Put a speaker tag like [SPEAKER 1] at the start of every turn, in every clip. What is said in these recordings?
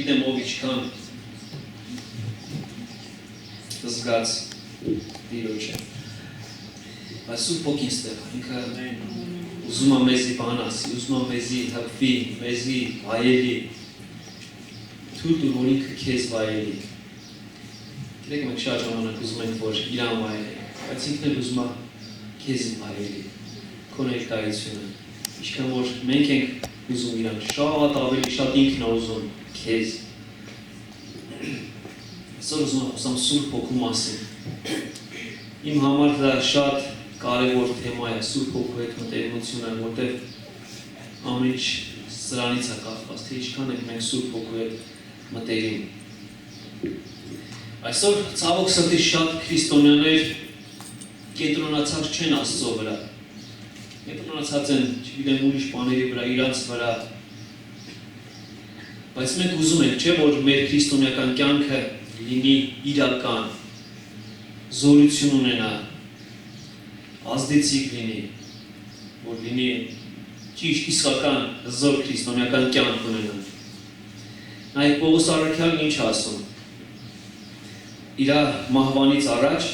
[SPEAKER 1] չգիտեմ ով ինչքան զգաց Տիրոջը։ Բայց Սուրբ Հոգին ստեղ ինքը ուզում է մեզի բան ասի, ուզում է մեզի հպվի, մեզի վայելի։ Թույլ տուր, որ ինքը քեզ վայելի։ Գիտեք, մենք շատ ժամանակ ուզում ենք, որ իրան վայելի, բայց ինքն էլ ուզում է քեզ վայելի, քո ներկայությունը։ Ինչքան որ մենք ենք ուզում իրան, շատ ավելի շատ ինքն է ուզում քեզ։ Այսօր ուզում եմ խոսամ Սուրբ Հոգու մասին։ Իմ համար դա շատ կարևոր թեմա է Սուրբ Հոգու հետ մտերմությունը, որտեղ ամեն ինչ սրանից է կախված, թե ինչքան ենք մենք Սուրբ Հոգու հետ մտերիմ։ Այսօր ցավոք սրտի շատ քրիստոնյաներ կենտրոնացած չեն Աստծո վրա։ Կենտրոնացած են, չգիտեմ ուրիշ բաների վրա, իրանց վրա։ Բայց մենք ուզում ենք, չէ՞ որ մեր քրիստոնեական կյանքը լինի իրական, զորություն ունենա, ազդեցիկ լինի, որ լինի ճիշտ իսկական հզոր քրիստոնեական կյանք ունենա։ Նայեք Պողոս առաքյալն ինչ ասում։ Իր մահվանից առաջ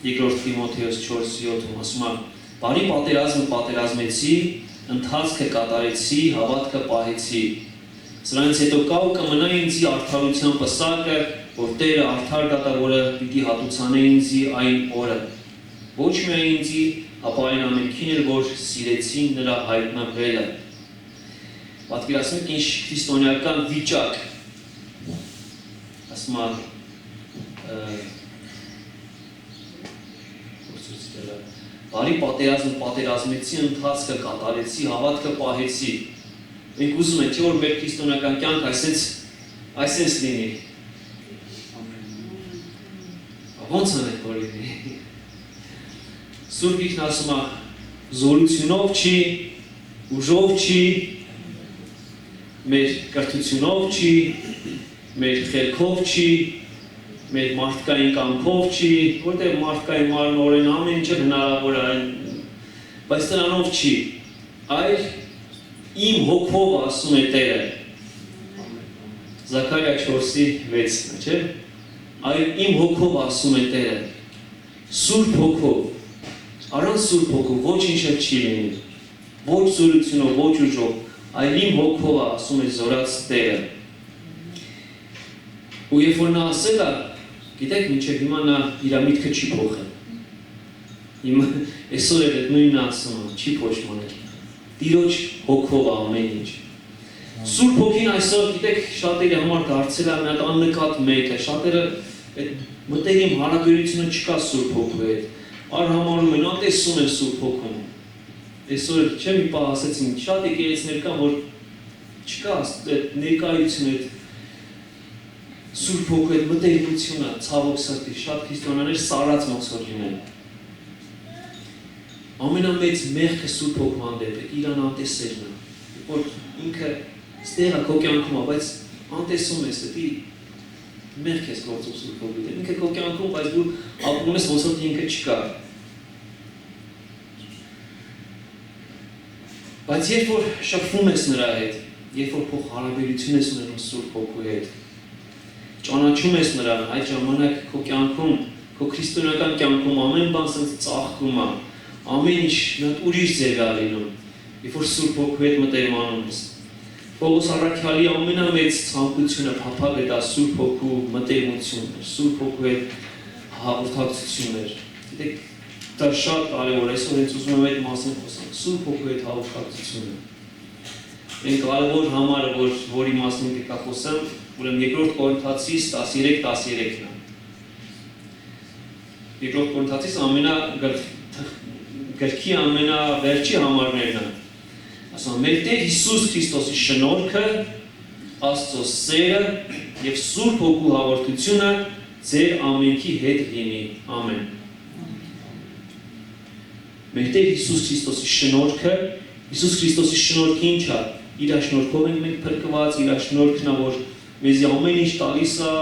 [SPEAKER 1] երկրորդ Թիմոթեոս 4:7-ում ասում է. «Բարի պատերազմը պատերազմեցի, ընթացքը կատարեցի, հավատքը պահեցի։ Սրանից հետո կա ու կմնա ինձի արդարության պսակը, որ Տերը արդար դատավորը պիտի հատուցանե ինձի այն օրը։ Ոչ միայն ինձի, ապա այն ամենքին էլ, որ սիրեցին նրա հայտնվելը»։ Պատկերացնեք ինչ քրիստոնեական վիճակ։ Ասում է «Բարի պատերազմը պատերազմեցի, ընթացքը կատարեցի, հավատքը պահեցի»։ Մենք ուզում ենք, որ մեր քրիստոնեական կյանք այսպես լինի։ Ոնց անենք որ լինի։ Սուրբ Գիրքն ասում է, զորությունով չի, ուժով չի, մեր կրթությունով չի, մեր խելքով չի, մեր մարդկային կամքով չի, որտեղ մարդկային մարմնորեն ամեն ինչը հնարավոր է, բայց դրանով չի, այլ իմ հոգով ասում է Տերը։ Զաքարիա 4:6, չէ՞։ Այլ իմ հոգով ասում է Տերը։ Սուրբ Հոգով, առանց Սուրբ Հոգու ոչինչ չի լինի, ոչ զորությունով, ոչ ուժով, այլ իմ հոգով ասում է զորած Տերը։ Ու երբ որ նա ասել է, գիտեք, մինչև հիմա նա իր միտքը չի փոխել։ Հիմա այսօր էլ այդ նույնն ասում է, չի փոխվել։ Տիրոջ հոգով ամեն ինչ։ Սուրբ Հոգին այսօր, գիտեք, շատերի համար դարձել է մի հատ աննկատ մեկը, շատերը այդ մտերիմ հարաբերությունը չկա Սուրբ Հոգու հետ։ Արհամարում են, անտեսում են Սուրբ Հոգուն։ Այսօր չէ՞ մի բան ասեցին, շատ եկեղեցիներ կան, որ չկա այդ ներկայությունը, այդ Սուրբ Հոգու հետ մտերիմությունը, ցավոք սրտի, շատ քրիստոնյաներ սառած ոնց որ լինեն։ Ամենամեծ մեղքը Սուրբ Հոգու հանդեպ է իրան անտեսելն է, որ ինքը ստեղ է քո կյանքում, բայց անտեսում ես, դա մեղք ես գործում Սուրբ Հոգու հետ։ Ինքը քո կյանքում, բայց դու ապրում ես ոնց որ ինքը չկա։ Բայց երբ որ շփվում ես նրա հետ, երբ որ փոխ հարաբերություն ես ունենում Սուրբ Հոգու հետ, ճանաչում ես նրան, այդ ժամանակ քո կյանքում, քո քրիստոնեական կյանքում ամեն բան ծաղկում է, ամեն ինչ ուրիշ ձև է լինում, երբ որ Սուրբ Հոգու հետ մտերմանում ես։ Պողոս առաքյալի ամենամեծ ցանկությունը փափագ է դա Սուրբ Հոգու մտերմությունն էր, Սուրբ Հոգու հետ հաղորդակցությունն էր։ Գիտեք, դա շատ կարևոր է, այսօր հենց ուզում եմ այդ մասին խոսալ, Սուրբ Հոգու հետ հաղորդակցությունը։ Այն կարևոր համարը, որի մասին կա խոսեմ, ուրեմն երկրորդ Կորինթացիս 13:13-ն է։ Երկրորդ Կորինթացիս գրքի ամենավերջի համարներն են։ Ասում մեր Տեր Հիսուս Քրիստոսի շնորհքը, Աստծո սերը եւ Սուրբ Հոգու հաղորդությունը ձեր ամենքի հետ լինի։ Ամեն։ Մեր Տեր Հիսուս Քրիստոսի շնորհքը, Հիսուս Քրիստոսի շնորհքը ինչ է։ Իր շնորհքով ենք մենք փրկված, իր շնորհքն է, որ մեզ ամեն ինչ տալիս է,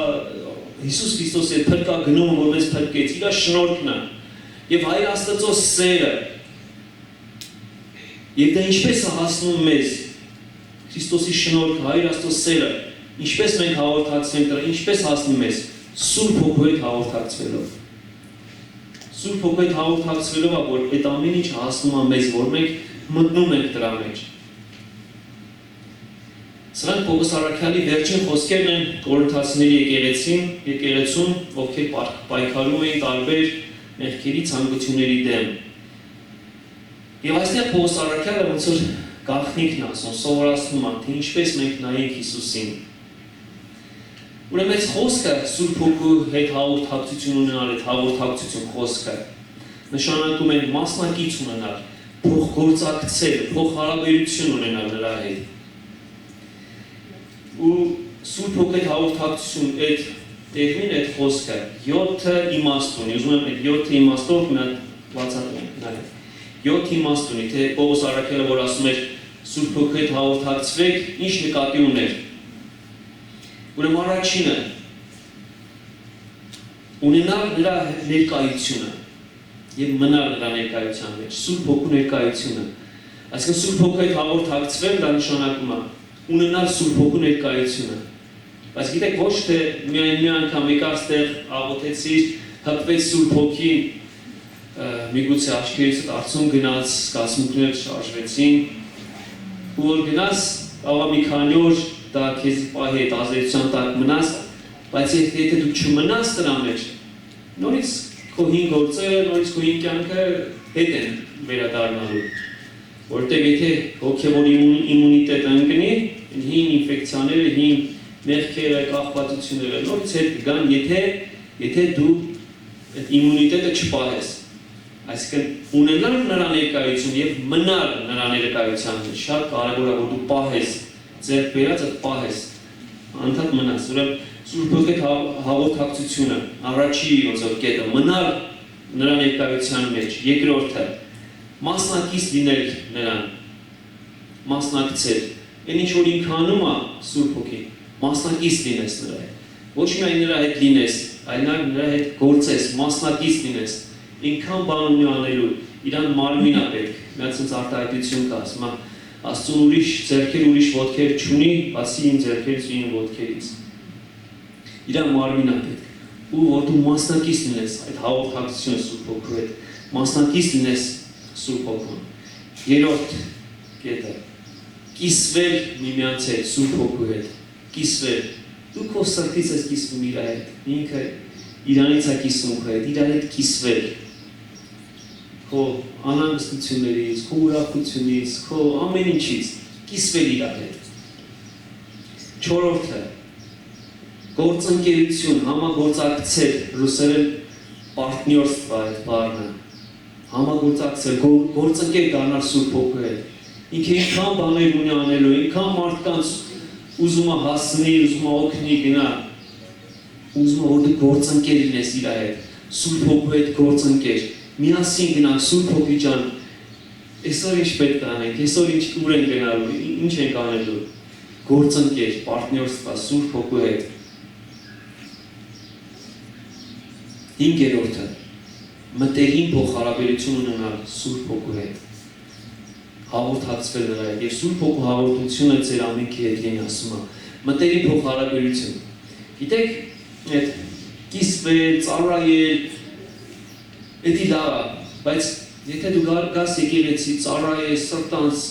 [SPEAKER 1] Հիսուս Քրիստոսի հետ փրկա գնում, որ մեզ փրկեց, իր շնորհքն է։ Եվ Հայր Աստծո սերը։ Եվ դա ինչպես է հասնում մեզ Քրիստոսի շնորհքը, Հայր Աստծո սերը, Ինչպես մենք հաղորդակցվենք դրա, ինչպես հասնում ես Սուրբ Հոգու հետ հաղորդակցվելով։ Սուրբ Հոգու հետ հաղորդակցվելով է, որ այդ ամեն ինչ հասնում է մեզ, որ մենք մտնում ենք դրա մեջ։ Սրանք Պողոս առաքյալի վերջին խոսքերն են Կորինթացիների եկեղեցուն, ովքեր պայքարում էին տարբեր մեղքերի ցանկությունների դեմ։ Եվ այստեղ Պողոս առաքյալը ոնց որ գաղտնիքն ասում, սովորացնում է, թե ինչպես մենք նայենք Հիսուսին։ Ուրեմն այս խոսքը Սուրբ Հոգու հետ հաղորդակցություն ունենալ, այդ հաղորդակցություն խոսքը նշանակում է մասնակից ունենալ, փոխգործակցել, փոխհարաբերություն ունենալ նրա հետ։ Ու Սուրբ Հոգու հետ հաղորդակցություն այդ տերմին, այդ խոսքը 7 իմաստ ունի, ուզում եմ այդ 7 իմաստով մի հատ բացատրենք, նայեք։ 7 իմաստ ունի, թե Պողոս առաքյալը, որ ասում էր Սուրբ Հոգու հետ հաղորդակցվեք, ինչ նկատի ուներ։ Ուրեմն առաջինը ունենալ նրա ներկայությունը եւ մնալ նրա ներկայության մեջ, Սուրբ Հոգու ներկայությունը։ Այսինքն Սուրբ Հոգու հետ հաղորդակցվել դա նշանակում է ունենալ Սուրբ Հոգու ներկայությունը։ Բայց գիտեք, ոչ թե միայն մի անգամ եկավ ստեղ աղոթեցիր, հպվեց Սուրբ Հոգին, միգուցե աչքերից արցուն գնաց, զգացմունքներ շարժվեցին, ու որ գնաց, աղա մի քանի օր դա քեզ պահի հետ ազդեցության տակ մնաս, բայց եթե դու չմնաս դրա մեջ, նորից քո հին գործերը, նորից քո հին կյանքը հետ են վերադառնալու, որտեղ եթե հոգևոր իմունիտետը ընկնի, հին ինֆեկցիաները, հին մեղքերը, կախվածությունները նորից հետ կգան, եթե դու այդ իմունիտետը չպահես, այսինքն ունենալ նրա ներկայություն եւ մնալ նրա ներկայության մեջ շատ կարեւոր է, որ դու պահես ձեր բերածը պահես, անդադ մնաս, ուրեմն Սուրբ Հոգու հետ հաղորդակցությունը, առաջի ոնց որ կետը, մնալ նրա ներկայության մեջ, երկրորդը, մասնակից լինել նրան, մասնակցել, այն ինչ որ ինքը անում է Սուրբ Հոգին, մասնակից լինես նրա հետ, ոչ միայն նրա հետ լինես, այլ նաև նրա հետ գործես, մասնակից լինես, ինքան բան ունի անելու, իրան մարմին է պետք, մի հատ sense արտահայտություն կա, ասում է Աստծուն ուրիշ ձեռքեր, ուրիշ ոտքեր չունի, բացի իմ ձեռքերից ու իմ ոտքերից։ Իրան մարմին է պետք։ Ու որ դու մասնակից լինես այդ հաղորդակցությունը Սուրբ Հոգու հետ, մասնակից լինես Սուրբ Հոգուն։ Երրորդ կետը՝ կիսվել միմյանց հետ Սուրբ Հոգու հետ, կիսվել։ Դու քո սրտից ես կիսվում իր հետ, ինքը իրանից է կիսվում քո հետ, իր հետ կիսվել։ Քո անհանգստություններից, քո ուրախությունից, քո ամեն ինչից կիսվել իր հետ։ Չորրորդը գործընկերություն, համագործակցել, ռուսերեն պարտներство այդ բառը, համագործակցել, գործընկեր դառնալ Սուրբ Հոգու հետ։ Ինքը ինքան բաներ ունի անելու, ինքան մարդկանց ուզում է հասնի, ուզում է օգնի, գնա, ուզում է որ դու գործընկեր լինես իր հետ, Սուրբ Հոգու հետ գործընկեր։ Միասին գնանք Սուրբ Հոգի ջան, այսօր ինչ պետք է անենք, այսօր ինչ ուր ենք գնալու, ինչ ենք անելու, գործընկեր, պարտներство Սուրբ Հոգու հետ։ Հինգերորդը, մտերիմ փոխհարաբերություն ունենալ Սուրբ Հոգու հետ, հաղորդակցվել նրա հետ, եւ Սուրբ Հոգու հաղորդությունը ձեր ամենքի հետ լինի, ասում է, մտերիմ փոխհարաբերություն։ Գիտեք, այդ կիսվել, ծառայել, Էդի լավ է, բայց եթե դու գաս եկեղեցի ծառայես սրտանց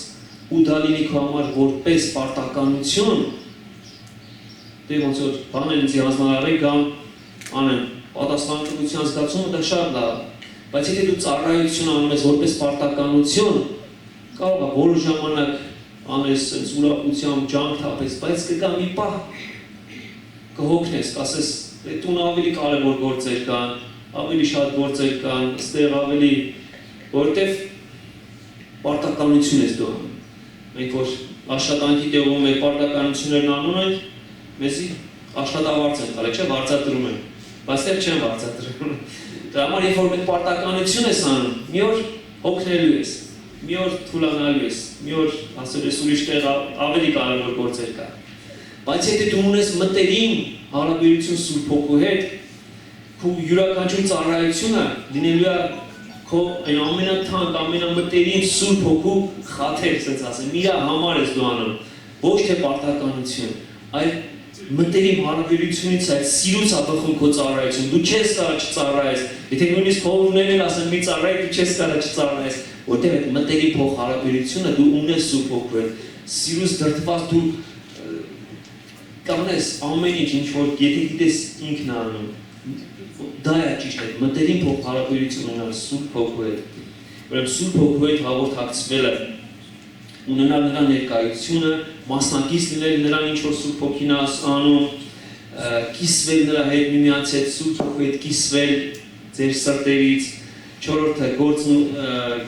[SPEAKER 1] ու դա լինի քո համար որպես պարտականություն, դե ոնց որ բան են ինձ հանձնարարել կամ անեմ, պատասխանատվության զգացումը դա շատ լավ է, բայց եթե դու ծառայություն անում ես որպես պարտականություն, կարող է որոշ ժամանակ անես sense ուրախությամբ ջանք թափես, բայց կգա մի պահ կհոգնես, կասես, տուն ավելի կարևոր գործեր կան, ավելի շատ գործեր կան, ստեղ ավելի, որտեվ պարտականություն ես դու անում։ Մենք որ աշխատանքի տեղում մեր պարտականություններն անում ենք, մեզի աշխատավարձ են տալի, չէ, վարձատրում են, բայց դեռ չեն վարձատրում։ Դրա համար երբ որ մենք պարտականություն ես անում, մի օր հոգնելու ես, մի օր թուլանալու ես, մի օր ասել ես ուրիշ տեղ ավելի կարևոր գործեր կա։ Բայց եթե դու ունես մտերիմ հարաբերություն Սուրբ Հոգու հետ, քո յուրաքանչյուր ծառայությունը լինելու է քո այն ամենաթանկ, ամենամտերիմ Սուրբ Հոգու խաթեր, ասենց ասեմ, իր համար ես դու անում, ոչ թե պարտականություն, այլ մտերիմ հարաբերությունից այդ սիրուց է բխում քո ծառայություն, դու չես կարող չծառայես, եթե նույնիսկ հովներն էլ ասեն մի ծառայ, դու չես կարող չծառայես, որտեղ այդ մտերիմ փոխ հարաբերությունը դու ունես Սուրբ Հոգու հետ, սիրուց դրդված դու կանես ամեն ինչ որ եթե գիտես ինքն անում, դա է ճիշտ է, մտերիմ փոխ հարաբերություն ունենալ Սուրբ Հոգու հետ, ուրեմն Սուրբ Հոգու հետ հաղորդակցվելը ունենալ նրա ներկայությունը, մասնակից լինել նրան ինչ որ Սուրբ Հոգին է անում, կիսվել նրա հետ միմյանց հետ, Սուրբ Հոգու հետ կիսվել ձեր սրտերից, 4-րդը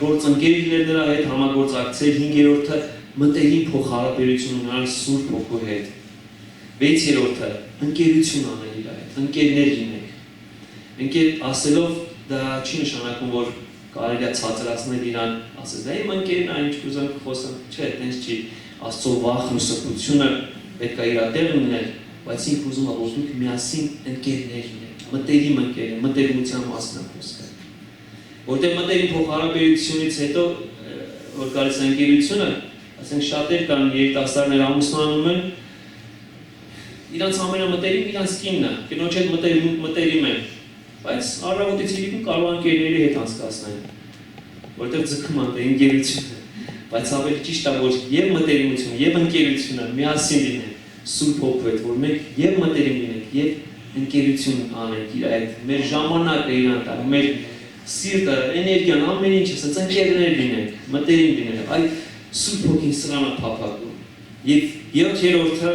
[SPEAKER 1] գործընկեր լինել նրա հետ, համագործակցել, 5-րդը մտերիմ փոխհարաբերություն ունենալ Սուրբ Հոգու հետ, 6-րդը ընկերություն անել իր հետ, ընկերներ լինեք, ընկեր ասելով դա չի նշանակում որ կարելի է ցածրացնել իրան, ասես դա իմ ընկերն է, ինչ կուզեմ խոսեմ, չէ, այդպես չի, Աստծո վախն ու սրբությունը պետք է իր տեղ ունենալ, բայց ինքը ուզում է որ դուք միասին ընկերներ լինեք, մտերիմ ընկերներ, մտերմության մասն է խոսքը։ Որտեղ մտերիմ փոխհարաբերությունից հետո որ գալիս է ընկերությունը, ասենք շատեր կան երիտասարդներ ամուսնանում են, իրանց ամենամտերիմ իրանց կինն է, կնոջ հետ մտերիմ են, բայց առավոտից իրիկում կարող ընկերների հետ անցկացնեն, որտեղ ձգում են ընկերությունը, բայց ավելի ճիշտ է որ եւ մտերիմությունը եւ ընկերությունը միասին լինեն Սուրբ Հոգու հետ, որ մենք եւ մտերիմ լինենք եւ ընկերություն անենք իր այդ մեր ժամանակը իրան տալ, մեր սիրտը, էներգիան, ամեն ինչը, ասած ընկերներ լինենք, մտերիմ լինենք, այդ Սուրբ Հոգին սրան է փափագում։ Եվ 7-րդը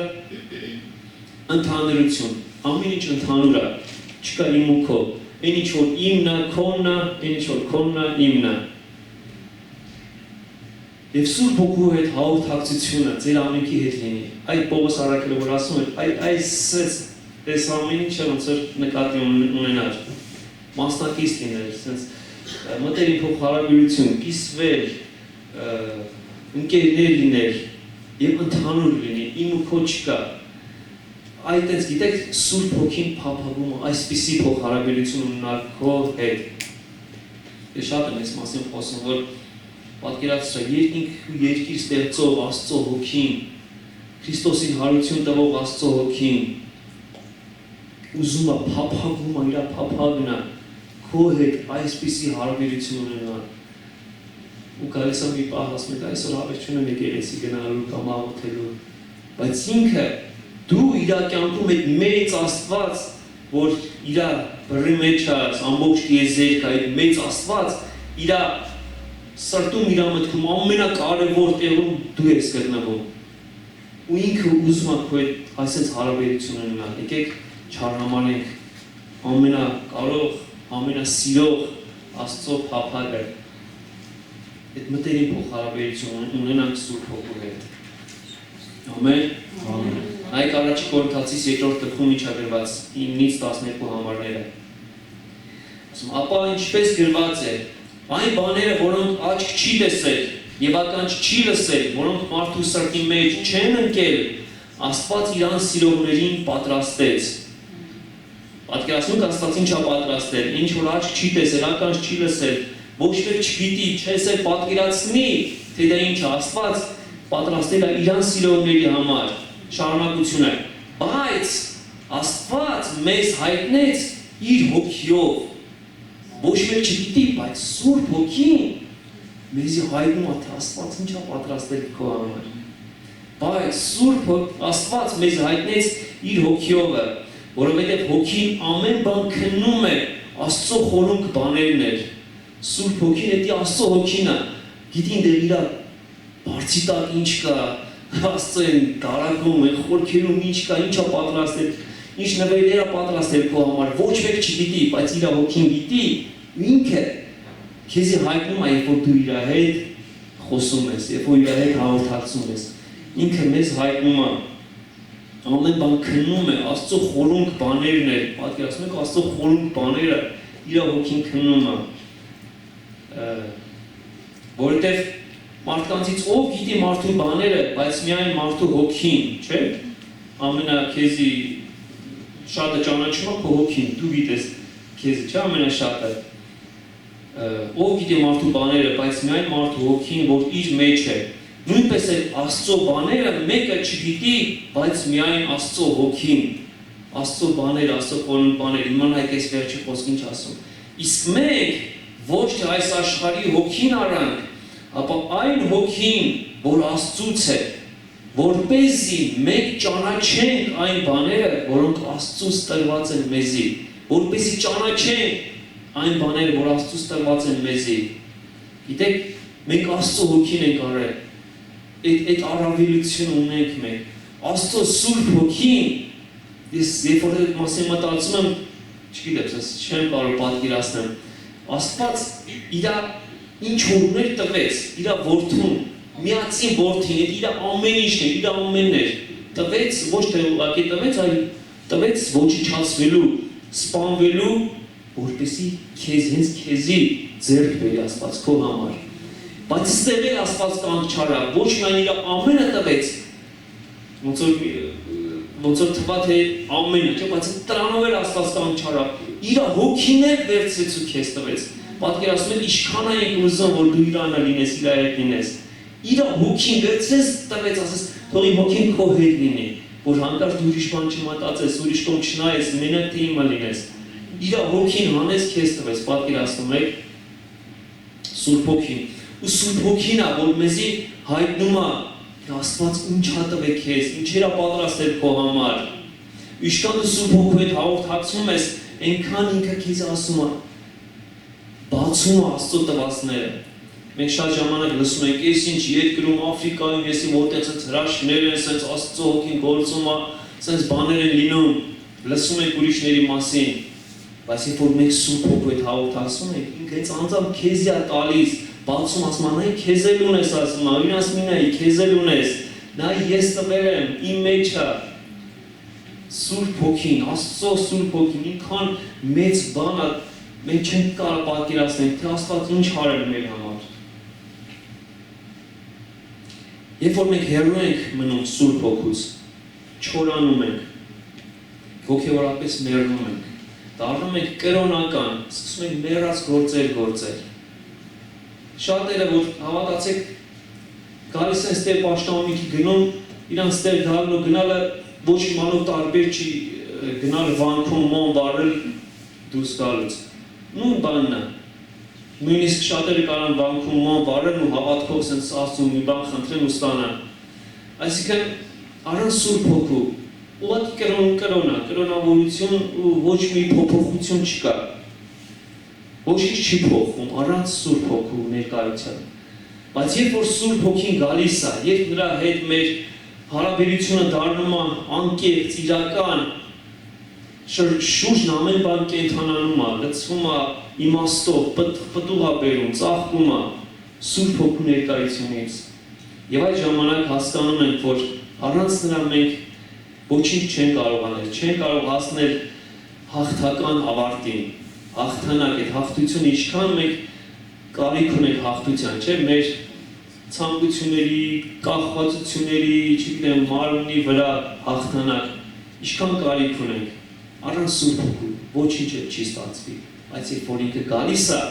[SPEAKER 1] ընդհանրություն, ամեն ինչ ընդհանուր է, չկա իմ ու քո, այն ինչ որ իմն է, քոնն է, այն ինչ որ քոնն է, իմն է։ Եվ Սուրբ Հոգու հետ հաղորդակցությունը ձեր ամենքի հետ լինի։ Այդ Պողոս առաքելը որ ասում է, այս ամեն ինչը ոնց որ նկատի ունենալ, մասնակից լինել, sense մտերիմ փոխհարաբերություն, կիսվել, ընկերներ լինել եւ ընդհանուր լինի, իմ ու քո չկա։ Այդտենց գիտեք Սուրբ Հոգին փափագում այսպիսի փոխհարաբերություն ունենալ քո հետ։ Ես շատ եմ այս մասին խոսում, որ պատկերացրեք երկինք ու երկիր ստեղծող Աստծո Հոգին, Քրիստոսին հարություն տվող Աստծո Հոգին ուզում է փափագում իր փափագն է քո հետ այսպիսի հարաբերություն ունենալ։ Ու գալիս է մի պահ ասում եք այսօր հավես չունեմ եկեղեցի գնալու կամ աղոթելու, բայց ինքը դու իր կյանքում այդ մեծ Աստված, որ իր բռի մեջ է, ամբողջ եզերք այդ մեծ Աստված իր սրտում իր մտքում ամենակարևոր տեղում դու ես գտնվում։ Ու ինքը ուզում է քո հետ այսպես հարաբերություն ունենալ։ Եկեք չարհամանենք ամենակարող, ամենասիրող Աստծո փափագը։ Այդ մտերիմ փոխհարաբերություն ունենանք Սուրբ Հոգու հետ։ Ամեն։ Ամեն։ Նայեք առաջի Կորինթացիս 2-րդ գլխում ինչ է գրված 9-ից 12 համարները։ Ասում ապա ինչպես գրված է, այն բաները, որոնք աչք չի տեսել եւ ականջ չի լսել, որոնք մարդու սրտի մեջ չեն ընկել, Աստված իրան սիրողներին պատրաստեց։ Պատկերացնու Աստված ինչ է պատրաստել, ինչ որ աչք չի տեսել, ականջ չի լսել, ոչ մեկ չգիտի, չես էլ պատկերացնի, թե դա ինչ է, Աստված պատրաստել է իրան սիրողների համար, շարունակություն է, բայց Աստված մեզ հայտնեց իր հոգիով, ոչ մեկ չգիտի, բայց Սուրբ Հոգին մեզի հայտնում է, թե Աստված ինչ է պատրաստել քո համար, բայց Սուրբ Աստված մեզ հայտնեց իր հոգիով, որովհետև հոգին ամեն բան քննում է Աստծո խորհուրդ բաներներ, Սուրբ Հոգին էդի Աստծո հոգին է, գիտին դեր իր բարձի տակ ինչ կա, Աստծո են դարակում, են խորքերում ինչ կա, ինչ է պատրաստել, ինչ նվերներ է պատրաստել քո համար, ոչ մեկ չգիտի, բայց իր հոգին գիտի, ինքը քեզի հայտնում է, երբ որ դու իր հետ խոսում ես, երբ որ իր հետ հաղորդակցում ես, ինքը մեզ հայտնում է, ամեն բան քննում է, Աստծո խորհուրդ բաներն է, պատկերացնում եք Աստծո խորհուրդ բաները իր հոգին քննում է, որովհետև մարդկանցից ով գիտի մարդու բաները, բայց միայն մարդու հոգին, չէ՞, ամենաքեզի շատը ճանաչում է քո հոգին, դու գիտես քեզի, չէ՞ ամենաշատը, ով գիտի մարդու բաները, բայց միայն մարդու հոգին, որ իր մեջ է, Նույնպես է Աստծո բաները մեկը չգիտի, բայց միայն Աստծո հոգին, Աստծո բաներ, Աստծո կորուն բաներ, իմանայք այս վերջի խոսքին ինչ ասում։ Իսկ մենք ոչ թե այս աշխարհի հոգին արանք, ապա այն հոգին, որ Աստծուց է, որպեսզի մենք ճանաչենք այն բաները, որոնք Աստծուց տրված են մեզի, որպեսզի ճանաչենք այն բաները, որ Աստծուց տրված են մեզի։ Գիտեք, մենք Աստծո հոգին ենք արել, այդ առավելությունը ունենք մենք, Աստծո Սուրբ հոգին, ես երբ որ այդ մասին մտածում եմ, չգիտեմ, չեմ կարող պատկերացնել, Աստված իր ինչ որ ուներ տվեց, իր որդուն, միածին որդին, իր ամեն ինչն էր, իր ամենն էր, տվեց, ոչ թե ուղղակի տվեց, այլ տվեց ոչնչացվելու, սպանվելու, որպեսզի հենց քեզի ձեռք բերի Աստված քո համար։ Բայց ստեղ էլ Աստված կանգ չարավ, ոչ միայն իր ամենը տվեց, ոնց որ թվա թե ամենը, չէ, բայց տրանով էլ Աստված կանգ չարավ, իր հոգին էլ վերցրեց ու քեզ տվեց։ Պատկերացնում եք ինչքան ենք ուզում, որ դու իրանը լինես, իր հետ լինես։ Իր հոգին վերցրեց, տվեց, ասես, թող իմ հոգին քո հետ լինի, որ հանկարծ դու ուրիշ բան չմտածես, ուրիշ կողմ չնայես, մենակ թե իմը լինես։ Իր հոգին հանեց քեզ տվեց, պատկերացնում եք, Սուրբ հոգին։ Ու Սուրբ հոգին է, որ մեզի հայտնում է, Աստված ինչ ա տվել քեզ, ինչեր ա պատրաստել քո համար։ Ինչքան դու Սուրբ հոգու հետ հաղորդակցվում ես, այնքան ինքը քեզ ասում է, բացում է Աստծո տվածները։ Մենք շատ ժամանակ լսում ենք, ես ինչ երկրում Աֆրիկայում, ես իմ որտեղից հրաշքներ են, սենց Աստծո հոգին գործում է, սենց բաներ են լինում, լսում ենք ուրիշների մասին, բայց երբ որ մենք Սուրբ հոգու հետ հաղորդակցվում ենք, ինքը հենց անձամբ քեզ է տալիս, բացում ասում է, նայ քեզ էլ ունես, ասում է, իրան ասում է, քեզ էլ ունես, նայ ես տվել եմ, իմ մեջ է։ Սուրբ հոգին, Աստծո Սուրբ հոգին, ինքան մեծ բան է, մենք չենք կարող պատկերացնել, թե Աստված ինչ արել մեր համար։ Երբ որ մենք հեռու ենք մնում Սուրբ հոգուց, չորանում ենք, հոգևորապես մեռնում ենք, դառնում ենք կրոնական, սկսում ենք մեռած գործեր։ Շատերը, որ հավատացեք, գալիս են ստեղ պաշտամունքի գնում, իրանց ստեղ գալու գնալը ոչ իմանով տարբեր չի գնալ վանքում մոն վարել դուրս գալուց։ Նույն բանն է։ Նույնիսկ շատերը կարան վանքում մոն վարել ու հավատքով սենց Աստծուն մի բան խնդրեն ու ստանան։ Այսինքն առանց Սուրբ հոգու ուղղակի կրոնավորություն ու ոչ մի փոփոխություն չկա։ Ոչ ինչ չի փոխվում առանց Սուրբ հոգու ներկայության։ Բայց երբ որ Սուրբ հոգին գալիս է, երբ նրա հետ մեր հարաբերությունը դառնում է անկեղծ, իրական, շուրջն ամեն բան կենթանանում է, լցվում է իմաստով, պտուղ է բերում, ծաղկում է Սուրբ հոգու ներկայությունից։ Եվ այդ ժամանակ հասկանում ենք, որ առանց նրա մենք ոչինչ չեն կարող անել, չեն կարող հասնել հաղթական ավարտին, հաղթանակ, այդ հաղթությունը ինչքան մենք կարիք ունենք հաղթության, չէ, մեր ցանկությունների, կախվածությունների, չգիտեմ, մարմնի վրա հաղթանակ, ինչքան կարիք ունենք, առանց Սուրբ հոգու ոչինչ չի ստացվի, բայց երբ որ ինքը գալիս է,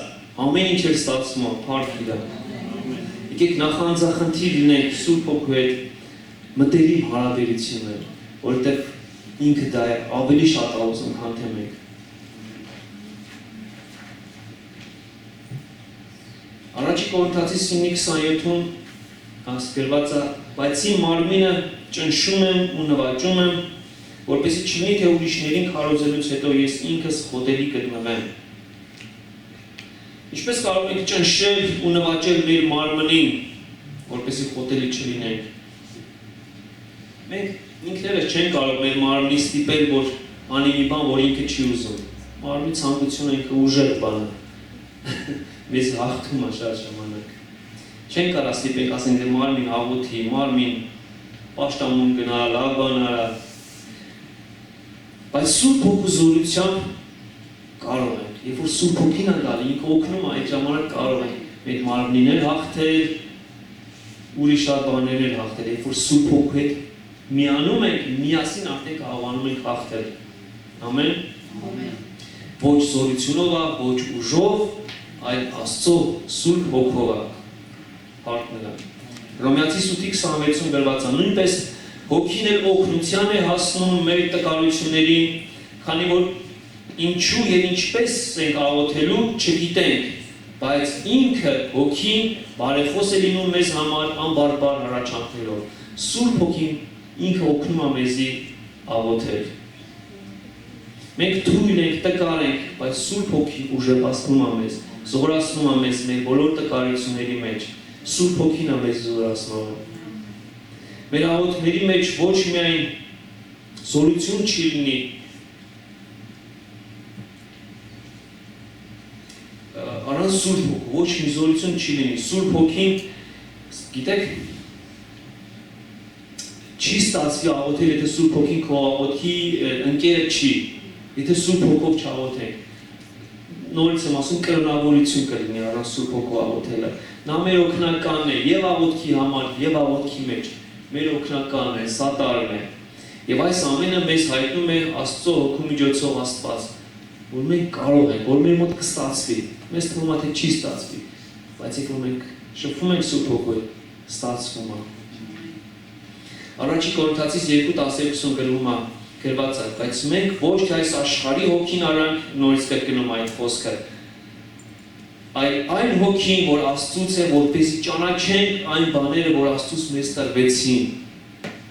[SPEAKER 1] ամեն ինչ էլ ստացվում է, փառք Իրան։ Եկեք նախանձախնդիր լինենք Սուրբ հոգու հետ մտերիմ հարաբերություններ, որովհետև ինքը դա է ավելի շատ ուզում, քան թե մենք։ Առաջի Կորինթացիս 9:27-ում գրված է, բայց իմ մարմինը ճնշում եմ ու նվաճում եմ, որպեսզի չլինի թե ուրիշներին քարոզելուց հետո ես ինքս խոտերի գտնվեմ։ Ինչպես կարող ենք ճնշել ու նվաճել մեր մարմնին, որպեսզի խոտերի չլինենք։ Մենք ինքներս չենք կարող մեր մարմնի ստիպել, որ անի մի բան, որ ինքը չի ուզում։ Մարմնի ցանկությունը ինքը ուժեղ բան է։ Մեզ հաղթում է շատ ժամանակ։ Չեն կարող ստիպենք, ասենք դե մարմին աղոթի, մարմին պաշտամուն գնա, լավ բան արա։ Բայց Սուրբ հոգու զորությամբ կարող ենք, երբ որ Սուրբ հոգին է գալի, ինքը օգնում է, այդ ժամանակ կարող ենք մեր մարմնին էլ հաղթել, ուրիշ շատ բաներ էլ հաղթել, երբ որ Սուրբ հոգու հետ միանում ենք, միասին արդեն կարողանում ենք հաղթել։ Ամեն։ Ոչ զորությունով, ոչ ուժով, այլ Աստծո Սուրբ հոգով է, փառք Նրան։ Հռոմեացիս 8:26-ում գրված է, նույնպես հոգին էլ օգնության է հասնում մեր տկարություններին, քանի որ ինչու եւ ինչպես ենք աղոթելու չգիտենք, բայց ինքը հոգին բարեխոս է լինում մեզ համար անբարբար հառաչանքներով։ Սուրբ հոգին ինքը օգնում է մեզի աղոթել։ Մենք թույլ ենք, տկար ենք, բայց Սուրբ հոգին ուժեղացնում է մեզ, զորացնում է մեզ մեր բոլոր տկարությունների մեջ։ Սուրբ հոգին է մեզ զորացնում։ Մեր աղոթքների մեջ ոչ միայն զորություն չի լինի, առանց Սուրբ հոգու ոչ մի զորություն չի լինի։ Սուրբ հոգին, գիտեք, չի ստացվի աղոթել, եթե Սուրբ հոգին քո աղոթքի ընկերը չի, եթե Սուրբ հոգով չաղոթենք։ Նորից եմ ասում, կրոնավորություն կլինի առանց Սուրբ հոգու աղոթելը։ Նա մեր օգնականն է եւ աղոթքի համար, եւ աղոթքի մեջ։ Մեր օգնականն է, սատարն է։ Եվ այս ամենը մեզ հայտնում է Աստծո հոգու միջոցով Աստված, որ մենք կարող ենք, որ մեր մոտ կստացվի։ Մեզ թվում է թե չի ստացվի, բայց երբ որ մենք շփվում ենք Սուրբ հոգու, ստացվում է։ Առաջի Կորինթացիս 2:12-ում գրված է, բայց մենք ոչ թե այս աշխարհի հոգին արանք, նորից կրկնում այդ խոսքը, այլ այն հոգին, որ Աստծուց է, որպեսզի ճանաչենք այն բաները, որ Աստծուց մեզ տրվեցին։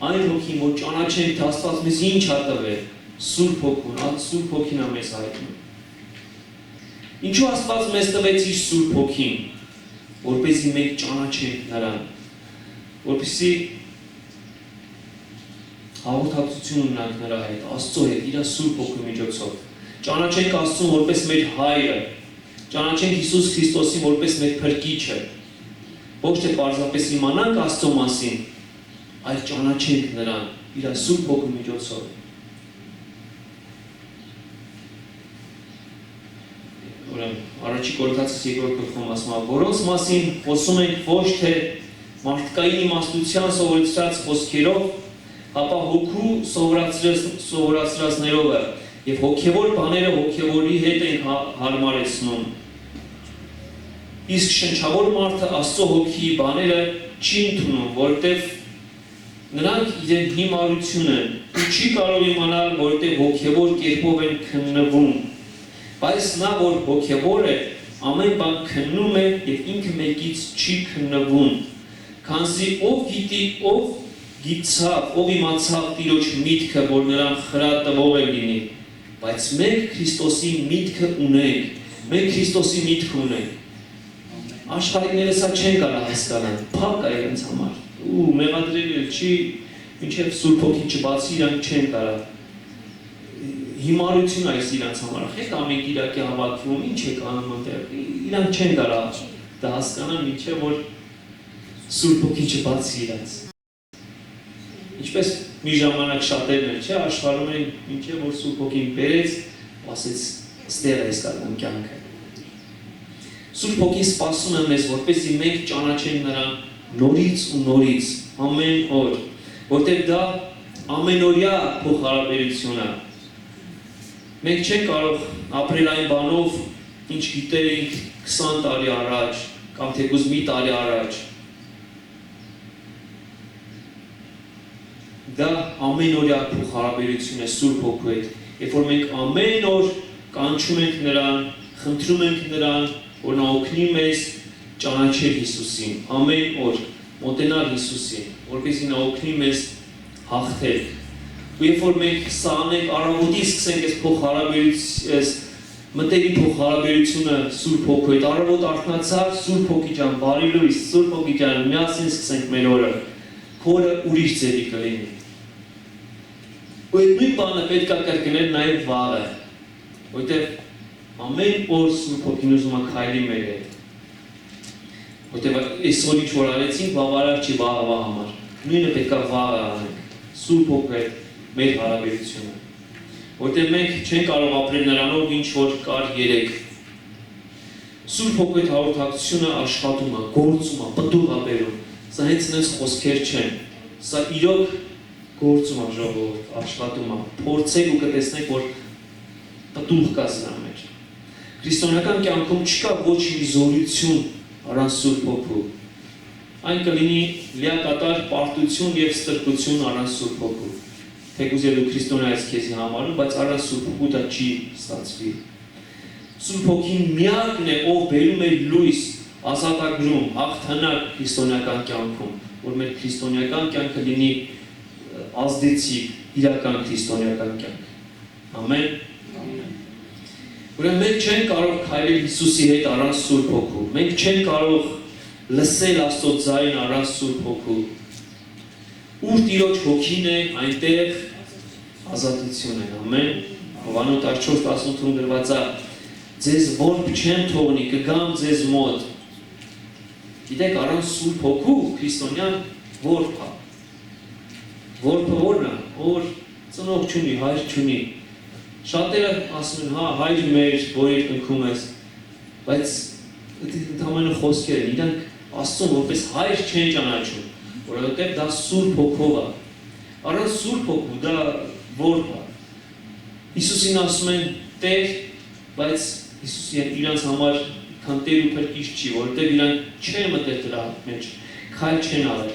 [SPEAKER 1] Այն հոգին, որ ճանաչենք, թե Աստված մեզ ինչ ա տվել, Սուրբ հոգուն, Սուրբ հոգին է մեզ հայտնում։ Ինչու Աստված մեզ տվեց իր Սուրբ հոգին, որպեսզի մենք ճանաչենք նրան, որպեսզի հաղորդակցություն ունենք նրա հետ, Աստծո հետ, իր Սուրբ հոգու միջոցով։ Ճանաչենք Աստծուն որպես մեր հայրը, ճանաչենք Հիսուս Քրիստոսին որպես մեր փրկիչը։ Ոչ թե պարզապես իմանանք Աստծո մասին, այլ ճանաչենք նրան իր Սուրբ հոգու միջոցով։ Առաջի Կորինթացիս 2:8-ում ասում է, որոնց մասին խոսում ենք ոչ թե մարդկային իմաստության սովորեցրած խոսքերով, ապա հոգու սովորացրածներով է, եւ հոգեվոր բաները հոգեվորի հետ ենք հարմարեցնում։ Իսկ շնչավոր մարդը Աստծո հոգի բաները չի ընդունում, որտեվ նրանք իրեն հիմարություն են, ու չի կարող իմանալ, որտեղ հոգեվոր կերպով են քննվում։ Բայց նա, որ հոգևոր է, ամեն բան քննում է եւ ինքը մեկից չի քննվում։ Քանզի ով գիտի, ով գիտցավ, ով իմացավ Տիրոջ միտքը, որ նրան խրատվող է լինի, բայց մենք Քրիստոսի միտքը ունենք, մենք Քրիստոսի միտք ունենք։ Աշխարհիկները սա չեն կարող հասկանալ, փակ է իրենց համար, ու մեղադրել չի, մինչև Սուրբ Հոգին չբացի իրանք չեն կարող։ Հիմարություն այս իրանց համար, հետ ամեն կիրակի հավաքվում, ինչ եք անում այնտեղ, իրանք չեն կարող դա հասկանալ, մինչև որ Սուրբ Հոգին չբացի իրանց։ Ինչպես մի ժամանակ շատերն են, չէ, աշխարհում են, մինչև որ Սուրբ Հոգին բերեց, ասեց, ստեղ է ստանում կյանքը։ Սուրբ Հոգին սպասում է մեզ, որպեսզի մենք ճանաչենք նրան նորից ու նորից, ամեն օր, որտեղ դա ամենօրյա փոխհարաբերություն է։ Մենք չենք կարող ապրել այն բանով, ինչ գիտեինք 20 տարի առաջ, կամ թեկուզ մի տարի առաջ։ Դա ամենօրյա փոխհարաբերություն է Սուրբ Հոգու հետ, երբ որ մենք ամեն օր կանչում ենք նրան, խնդրում ենք նրան, որ նա օգնի մեզ ճանաչել Հիսուսին, ամեն օր մոտենալ Հիսուսին, որպեսզի նա օգնի մեզ հաղթել։ Ու երբ որ մենք սա անենք, առավոտի սկսենք այս փոխհարաբերությունը, մտերի փոխհարաբերությունը Սուրբ Հոգու հետ, առավոտ արթնացավ, Սուրբ Հոգի ջան, բարի լույս, Սուրբ Հոգի ջան, միասին սկսենք մեր օրը, քորը ուրիշ ձևի կլինի։ Ու այդ նույն բանը պետք է կրկնել նաև վաղը, որտեղ ամեն օր Սուրբ Հոգին ուզում է քայլի մեր հետ։ Որտեղ այսօր ինչ որ արեցինք, բավարար չի վաղը համար։ Նույնը պետք է վաղը անենք։ Սուրբ Հոգու հետ մեր հարաբերությունը։ Որտեղ մենք չենք կարող ապրել նրանով, ինչ որ կար երեք։ Սուրբ Հոգու հետ հաղորդակցությունը աշխատում է, գործում է, պտուղ է բերում։ Սա հենց նենց խոսքեր չեն, սա իրոք գործում է ժողովուրդ, աշխատում է, փորձեք ու կտեսնեք, որ պտուղ կա սրա մեջ։ Քրիստոնեական կյանքում չկա ոչ մի զորություն առանց Սուրբ Հոգու։ այն կլինի լիակատար պարտություն եւ ստրկություն առանց Սուրբ Հոգու։ Թեկուզ եւ դու քրիստոնյա ես քեզի համարում, բայց առանց Սուրբ Հոգու դա չի ստացվի։ Սուրբ Հոգին միակն է, ով բերում է լույս, ազատագրում, հաղթանակ քրիստոնեական կյանքում, որ մեր քրիստոնեական կյանքը լինի ազդեցիկ, իրական քրիստոնեական կյանք։ Ամեն։ Ուրեմն մենք չենք կարող քայլել Հիսուսի հետ առանց Սուրբ Հոգու։ Մենք չենք կարող լսել Աստծո ձայնը առանց Սուրբ Հոգու։ Ուր Տիրոջ Հոգին է, այնտեղ ազատություն է։ Ամեն։ Հովանոց 4:18 գրված է. ձեզ որբ չեմ թողնի, կգամ ձեզ մոտ։ Գիտեք, առանց Սուրբ Հոգու քրիստոնյան որբ է։ Որբը ո՞րն է, որ ծնող չունի, հայր չունի։ Շատերը ասում են, հա, հայր մեր, որ երկնքում ես, բայց ընդամենը խոսքեր են, իրանք Աստծուն որպես հայր չեն ճանաչում, որովհետև դա Սուրբ Հոգով է։ Առանց Սուրբ Հոգու դա որբ է։ Հիսուսին ասում են Տեր, բայց Հիսուսը իրանց համար քան Տեր ու Փրկիչ չի, որովհետև իրանք չեն մտել դրա մեջ, քայլ չեն արել։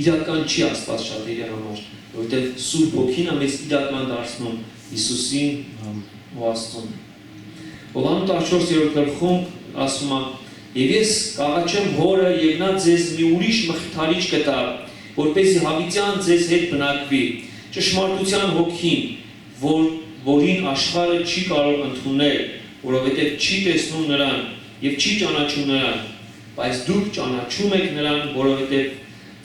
[SPEAKER 1] Իրական չի Աստված շատերի համար, որովհետև Սուրբ Հոգին է մեզ իրական դարձնում Հիսուսին ու Աստծուն։ Հովանոց 4-րդ գլխում ասում է. «Եվ ես կաղաչեմ Հորը, եւ նա ձեզ մի ուրիշ մխիթարիչ կտա, որպեսզի հավիտյան ձեզ հետ բնակվի, ճշմարտության Հոգին, որին աշխարհը չի կարող ընդունել, որովհետև չի տեսնում նրան եւ չի ճանաչում նրան, բայց դուք ճանաչում եք նրան, որովհետև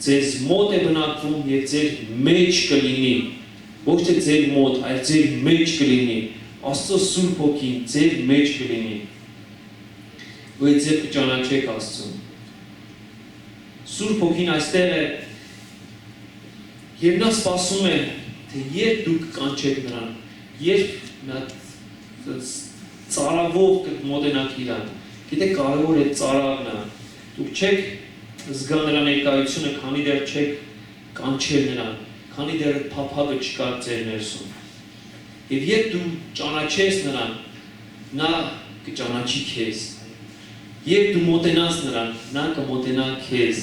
[SPEAKER 1] ձեզ մոտ է բնակվում եւ ձեր մեջ կլինի, ոչ թե ձեր մոտ, այլ ձեր մեջ կլինի, Աստծո Սուրբ Հոգին ձեր մեջ կլինի, որ ձեր կճանաչեք Աստծուն։ Սուրբ Հոգին այստեղ է եւ նա սպասում է, թե երբ դուք կանչեք նրան, երբ նա ծարավով կմոտենաք իրան։ Գիտեք, կարևոր է ծարավն է։ Դուք չեք զգա նրա ներկայությունը, քանի դեռ չեք կանչել նրան, քանի դեռ փափագը չկա ձեր ներսում։ Եվ երբ դու ճանաչես նրան, նա կճանաչի քեզ։ Երբ դու մոտենաս նրան, նա կմոտենա քեզ։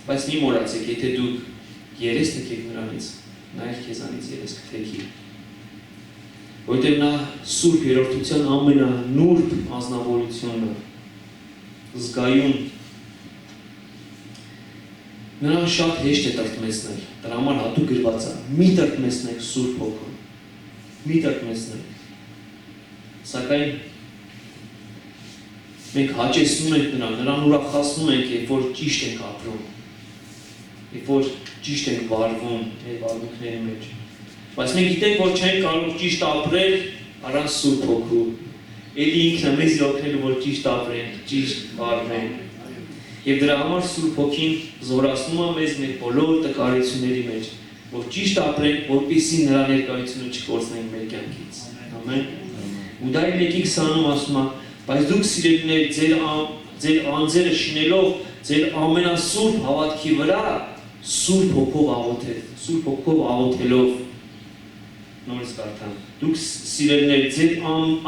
[SPEAKER 1] Բայց մի մոռացեք, եթե դուք երես թեքեք նրանից, նա էլ քեզանից երես կթեքի։ Որովհետև նա Սուրբ Երրորդության ամենանուրբ անձնավորությունն է, զգայուն։ Նրան շատ հեշտ է տրտմեցնել, դրա համար հատուկ գրված է, մի տրտմեցնեք Սուրբ Հոգուն, մի տրտմեցնեք։ Սակայն մենք հաճեցնում ենք նրան ուրախացնում ենք, երբ որ ճիշտ ենք ապրում, երբ որ ճիշտ ենք վարվում մեր վարմունքների մեջ։ Բայց մենք գիտենք, որ չենք կարող ճիշտ ապրել առանց Սուրբ Հոգու։ Էլի ինքն է մեզ օգնելու, որ ճիշտ ապրենք, ճիշտ վարվենք։ Եվ դրա համար Սուրբ Հոգին զորացնում է մեզ մեր բոլոր տկարությունների մեջ, որ ճիշտ ապրենք, որպեսզի նրա ներկայությունը չկորցնենք մեր կյանքից։ Ամեն։ Ու դա 1:20-ում ասում է. բայց դուք սիրելիներ, ձեր անձերը շինելով ձեր ամենասուրբ հավատքի վրա Սուրբ Հոգով աղոթելով նորից կարդամ. դուք սիրելիներ, ձեր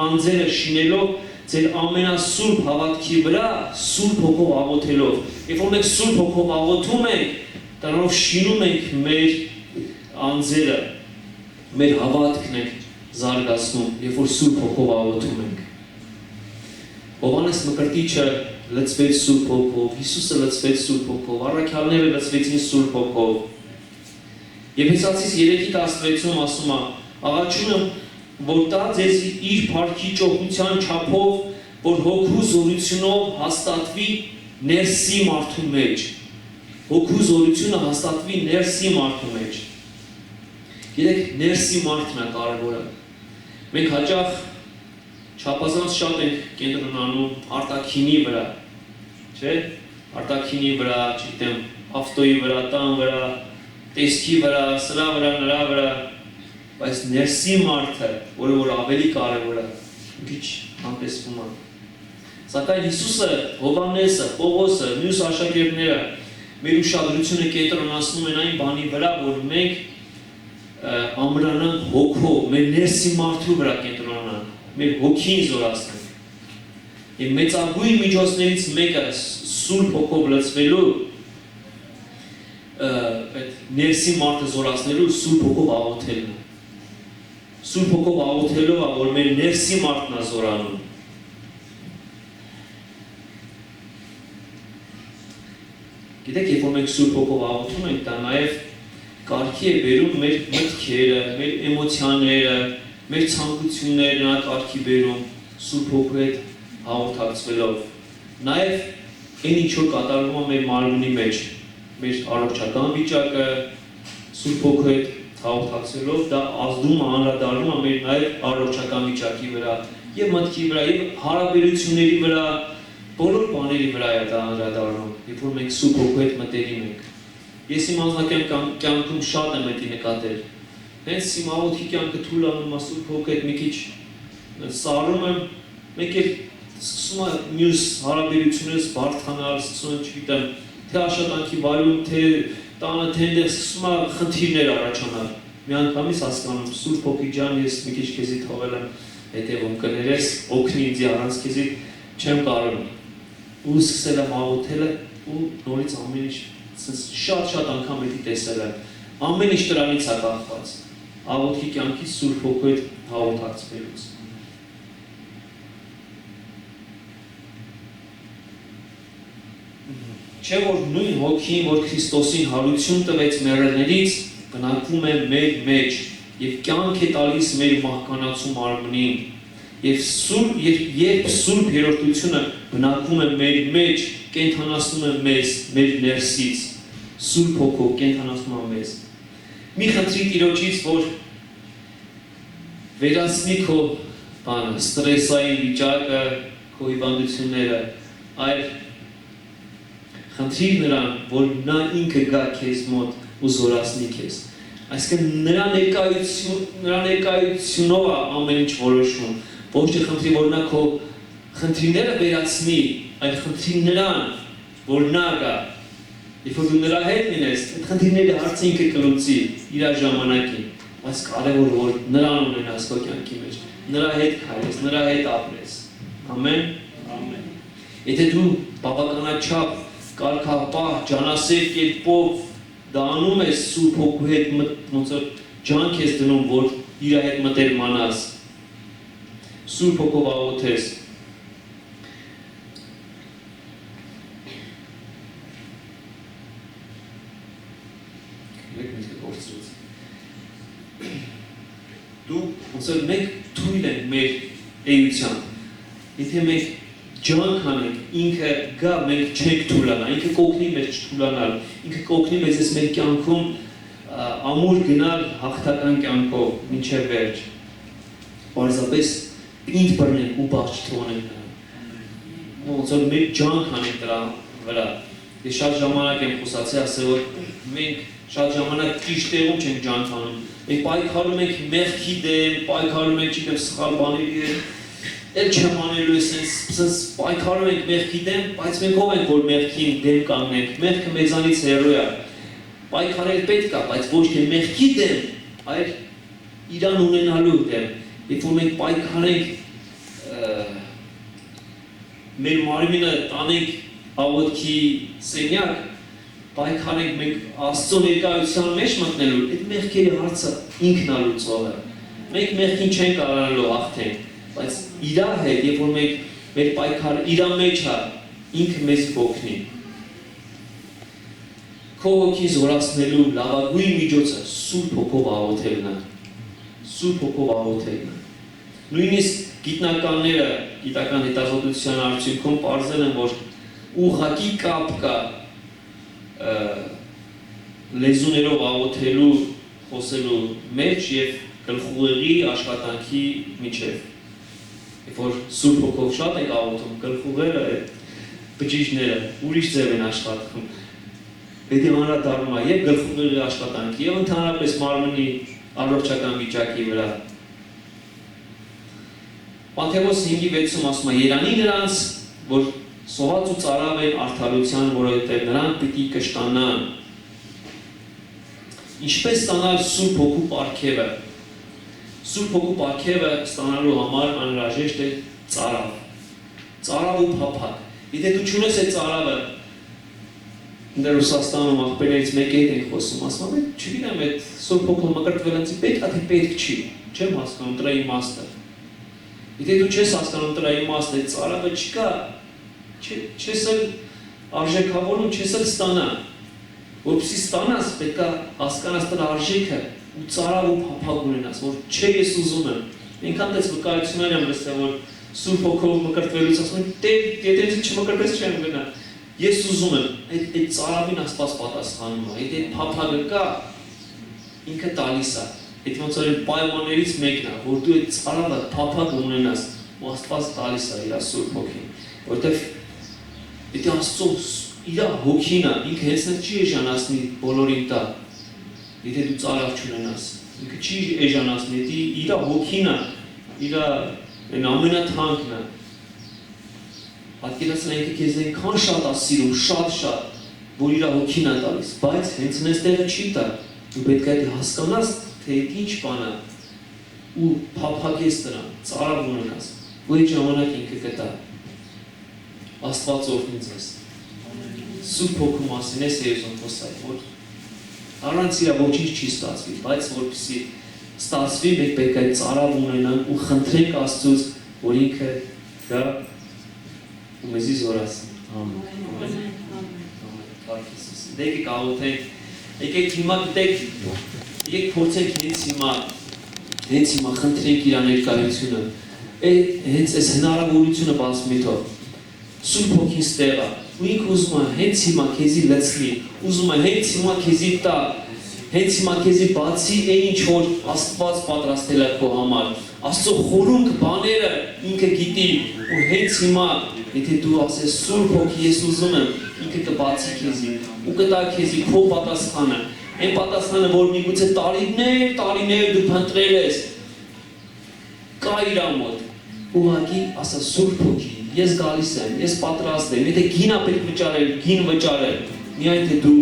[SPEAKER 1] անձերը շինելով ձեր ամենասուրբ հավատքի վրա Սուրբ Հոգով աղոթելով, երբ որ մենք Սուրբ Հոգով աղոթում ենք, դրանով շինում ենք մեր անձերը, մեր հավատքն ենք զարգացնում, երբ որ Սուրբ Հոգով աղոթում ենք։ Հովհաննես Մկրտիչը լցվեց Սուրբ Հոգով, Հիսուսը լցվեց Սուրբ Հոգով, առաքյալները լցվեցին Սուրբ Հոգով։ Եփեսացիս 3:16-ում ասում է. աղաչում եմ, որ տա ձեզ իր փառքի ճոխության չափով, որ Հոգու զորությունով հաստատվի ներսի մարդու մեջ։ Հոգու զորությունը հաստատվի ներսի մարդու մեջ։ Գիտեք, ներսի մարդն է կարևորը։ Մենք հաճախ չափազանց շատ ենք կենտրոնանում արտաքինի վրա, չէ՞։ Արտաքինի վրա, չգիտեմ, ավտոյի վրա, տան վրա, տեսքի վրա, սրա վրա, նրա վրա, բայց ներսի մարդը, որը որ ավելի կարևոր է, քիչ համտեսվում է։ Սակայն Հիսուսը, Հովհաննեսը, Պողոսը, մյուս աշակերտները մեր ուշադրությունը կենտրոնացնում են այն բանի վրա, որ մենք ամրանանք Հոգով, մեր ներսի մարդու վրա կենտրոնանանք, մեր հոգին զորացնենք։ Եվ մեծագույն միջոցներից մեկը Սուրբ Հոգով լցվելու այդ ներսի մարդը զորացնելու Սուրբ Հոգով աղոթելն է։ Սուրբ Հոգով աղոթելով է, որ մեր ներսի մարդն է զորանում։ Գիտեք, երբ որ մենք Սուրբ Հոգով աղոթում ենք, դա նաև կարգի է բերում մեր մտքերը, մեր էմոցիաները, մեր ցանկությունները նա կարգի բերում Սուրբ Հոգու հետ հաղորդակցվելով։ Նաև այն ինչ որ կատարվում է մեր մարմնի մեջ, մեր առողջական վիճակը Սուրբ Հոգու հետ հաղորդակցվելով, դա ազդում է, անդրադառնում է մեր նաև առողջական վիճակի վրա, եւ մտքի վրա, եւ հարաբերությունների վրա, բոլոր բաների վրա է դա անդրադառնում, երբ որ մենք Սուրբ Հոգու հետ մտերիմ ենք։ Ես իմ անձնական կյանքում շատ եմ դա նկատել։ Հենց իմ աղոթքի կյանքը թույլանում է Սուրբ Հոգու հետ մի քիչ սառում եմ, մեկ էլ սկսում է մյուս հարաբերություններից բարդանալ, սկսում եմ, չգիտեմ, թե աշխատանքի վայրում, թե տանը, թե այնտեղ սկսում է խնդիրներ առաջանալ։ Մի անգամից հասկանում, Սուրբ Հոգի ջան, ես մի քիչ քեզի թողել եմ հետևում, կներես, օգնի ինձ առանց քեզի չեմ կարող։ Ու սկսել եմ աղոթելը ու նորից ամեն ինչ շատ անգամ էդի տեսել եմ։ Ամեն ինչ դրանից է կախված։ Աղոթքի կյանքից Սուրբ Հոգու հետ հաղորդակցվելուց։ Չէ որ նույն Հոգին, որ Քրիստոսին հարություն տվեց մեռելներից, բնակվում է մեր մեջ եւ կյանք է տալիս մեր մահկանացու մարմնին։ Եվ երբ Սուրբ երրորդությունը բնակվում է մեր մեջ, կենթանացնում է մեզ, մեր ներսից, Սուրբ Հոգով կենթանացնում է մեզ։ Մի խնդրի Տիրոջից, որ վերացնի քո ստրեսային վիճակը, քո հիվանդությունները, այլ խնդրիր նրան, որ նա ինքը գա քեզ մոտ ու զորացնի քեզ։ Այսինքն նրա ներկայությունով է ամեն ինչ որոշում։ Ոչ թե խնդրի, որ նա քո խնդիրները վերացնի, այլ խնդրի նրան, որ նա գա։ Երբ որ դու նրա հետ լինես, այդ խնդիրների հարցը ինքը կլուծի իր ժամանակին, բայց կարևոր որ նրան ունենաս քո կյանքի մեջ, նրա հետ քայլես, նրա հետ ապրես։ Ամեն։ Ամեն։ Եթե դու բավականաչափ կարգապահ, ջանասեր կերպով դա անում ես Սուրբ Հոգու հետ ոնց որ ջանք ես դնում, որ իր հետ մտերմանաս, Սուրբ Հոգով աղոթես։ Դու ոնց որ մենք թույլ ենք մեր էության, եթե մենք ջանք անենք, ինքը գա մենք չենք թույլանա, ինքը կօգնի մեզ չթույլանալ, ինքը կօգնի մեզ այս մեր կյանքում ամուր գնալ հաղթական կյանքով մինչև վերջ։ Պարզապես ինձ բռնենք ու բաց չթողնենք նրան։ Ոնց որ մենք ջանք անենք դրա վրա։ Ես շատ ժամանակ եմ խոսացել, ասել որ մենք շատ ժամանակ ճիշտ տեղում չենք ջանք անում։ Մենք պայքարում ենք մեղքի դեմ, պայքարում ենք չգիտեմ սխալ բաների հետ։ Էլ չեմ անելու ես պայքարում ենք մեղքի դեմ, բայց մենք ով ենք, որ մեղքին դեմ կանգնենք, մեղքը մեզանից հեռու է, պայքարել պետք է, բայց ոչ թե մեղքի դեմ, այլ իրան ունենալու դեմ, երբ որ մենք պայքարենք, մեր մարմինը տանենք աղոթքի սենյակ, պայքարենք մենք Աստծո ներկայության մեջ մտնելու, այդ մեղքերի հարցը ինքն է լուծողը, մենք մեղքին չենք կարողանալու հաղթենք, բայց իրա հետ, երբ որ մենք մեր պայքարը իրա մեջ է, ինքը մեզ կօգնի։ Քո հոգին զորացնելու լավագույն միջոցը Սուրբ Հոգով աղոթելն է։ Սուրբ Հոգով աղոթելն է։ Նույնիսկ գիտնականները, գիտական հետազոտության արդյունքում պարզել են, որ ուղղակի կապ կա լեզուներով աղոթելու, խոսելու մեջ եւ գլխուղեղի աշխատանքի միջև։ Երբ որ Սուրբ Հոգով շատ ենք աղոթում, գլխուղեղը, բջիջները ուրիշ ձև են աշխատում։ Պետք է անդրադառնում է եւ գլխուղեղի աշխատանքի եւ ընդհանրապես մարմնի առողջական վիճակի վրա։ Մատթեոս 5:6-ում ասում է. «Երանի նրանց, որ սոված ու ծարավ են արդարության, որովհետեւ նրանք պիտի կշտանան»։ Ինչպես ստանալ Սուրբ Հոգու պարգևը։ Սուրբ Հոգու պարգևը ստանալու համար անհրաժեշտ է ծարավ։ Ծարավ ու փափակ։ Եթե դու չունես այդ ծարավը, դեռ Ռուսաստանում աղբերներից մեկի հետ ենք խոսում, ասում եմ, չգիտեմ, այդ Սուրբ Հոգու մկրտվել ինձ պետք է թե պետք չի, չեմ հասկանում դրա իմաստը։ Եթե դու չես հասկանում դրա իմաստը, այդ ծարավը չկա, չես էլ արժեքավորում, չես էլ ստանա։ Որպեսզի ստանաս, պետք է հասկանաս դրա արժեքը ու ծարավ ու փափակ ունենաս, որ չէ ես ուզում եմ։ Ինքան դες վկայություններ եմ լսել, որ Սուրբ Հոգով մկրտվելուց ասում են, եթե ինձ չմկրտես չեմ գնա։ Ես ուզում եմ, այդ ծարավին Աստված պատասխանում է, եթե այդ փափակը կա, ինքը տալիս է։ Այդ ոնց որ պայմաններից մեկն է, որ դու այդ ծարավը փափակը ունենաս, ու Աստված տալիս է իր Սուրբ Հոգին, որովհետև եթե Աստծո իր հոգին է, ինքը հենց չի էժանացնի բոլորին տա, եթե դու ծարավ չունենաս, ինքը չի էժանացնի, եթե իր հոգին է, իր ամենաթանկն է, պատկերացրու ինքը քեզ այնքան շատ է սիրում, շատ, որ իր հոգին է տալիս, բայց հենց այս տեղը չի տա, դու պետք է հասկանաս, թե ինչ բան է, ու փափագես դրան, ծարավ ունենաս, ու այդ ժամանակ ինքը կտա։ Աստված օրհնի ձեզ։ Սուրբ Հոգու մասին ես ուզում խոսալ, որ առանց իր ոչինչ չի ստացվի, բայց որպեսզի ստացվի, մենք պետք է ծարավ ունենանք ու խնդրենք Աստծուց, որ ինքը գա ու մեզի զորացնի։ Ամեն։ Եկեք աղոթենք, եկեք հիմա գիտեք, եկեք փորձենք հենց հիմա խնդրենք իր ներկայությունը, հենց այս հնարավորությունը բացում ետո, Սուրբ Հոգին ստեղ է, ու ինքը ուզում է հենց հիմա քեզի լցնի, ուզում է հենց հիմա քեզի տա, հենց հիմա քեզի բացի այն ինչ որ Աստված պատրաստել է քո համար, Աստծո խորհուրդ բաները ինքը գիտի, ու հենց հիմա եթե դու ասես Սուրբ Հոգի ես ուզում եմ, ինքը կբացի քեզի, ու կտա քեզի քո պատասխանը, այն պատասխանը որ միգուցե տարիներ դու փնտրել ես, կա իր մոտ, ուղղակի ասա Սուրբ Հոգի ես գալիս եմ, ես պատրաստ եմ, եթե գին պետք վճարել, գին վճարել, միայն թե դու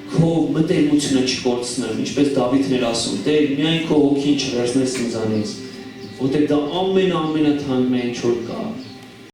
[SPEAKER 1] քո մտերմությունը չկորցնեմ, ինչպես Դավիթն էր ասում, Տեր, միայն քո հոգին չվերցնես ինձանից, որտեղ դա ամենաթանկն է ինչ որ կա,